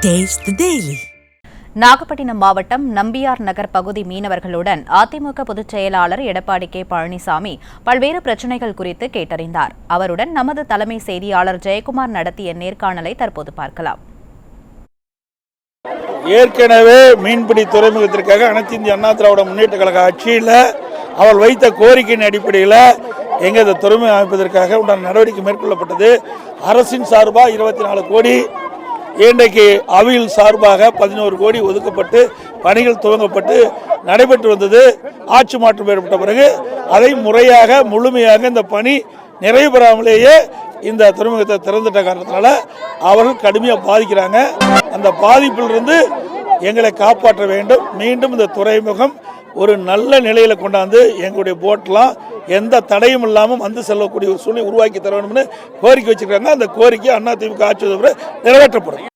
Taste the Daily. Nagapattinam மாவட்டம் நம்பியார் நகர் பகுதி மீனவர்களுடன் அதிமுக பொதுச் செயலாளர் எடப்பாடி கே பழனிசாமி பல்வேறு பிரச்சினைகள் குறித்து கேட்டறிந்தார். அவருடன் நமது தலைமை செய்தியாளர் ஜெயக்குமார் நடத்திய நேர்காணலை தற்போது பார்க்கலாம். ஏற்கனவே மீன்பிடி துறைமுகத்திற்காக அனைத்து இந்திய அண்ணா திராவிட முன்னேற்ற கழக ஆட்சியில் அவர் வைத்த கோரிக்கையின் அடிப்படையில் எங்கள் இந்த துறைமுகம் அமைப்பதற்காக உண்டான நடவடிக்கை மேற்கொள்ளப்பட்டது. அரசின் சார்பாக 24 கோடி, இன்றைக்கு அவையில் சார்பாக 11 கோடி ஒதுக்கப்பட்டு பணிகள் துவங்கப்பட்டு நடைபெற்று வந்தது. ஆட்சி மாற்றம் ஏற்பட்ட பிறகு அதை முறையாக முழுமையாக இந்த பணி நிறைவு பெறாமலேயே இந்த துறைமுகத்தை திறந்துட்ட காரணத்தினால அவர்கள் கடுமையாக பாதிக்கிறாங்க. அந்த பாதிப்பிலிருந்து எங்களை காப்பாற்ற வேண்டும். மீண்டும் இந்த துறைமுகம் ஒரு நல்ல நிலையில் கொண்டாந்து எங்களுடைய போட்டெலாம் எந்த தடையும் இல்லாமல் வந்து செல்லக்கூடிய ஒரு சூழ்நிலை உருவாக்கி தர வேண்டும்னு கோரிக்கை வச்சுருக்காங்க. அந்த கோரிக்கை அதிமுக ஆட்சி நிறைவேற்றப்படும்.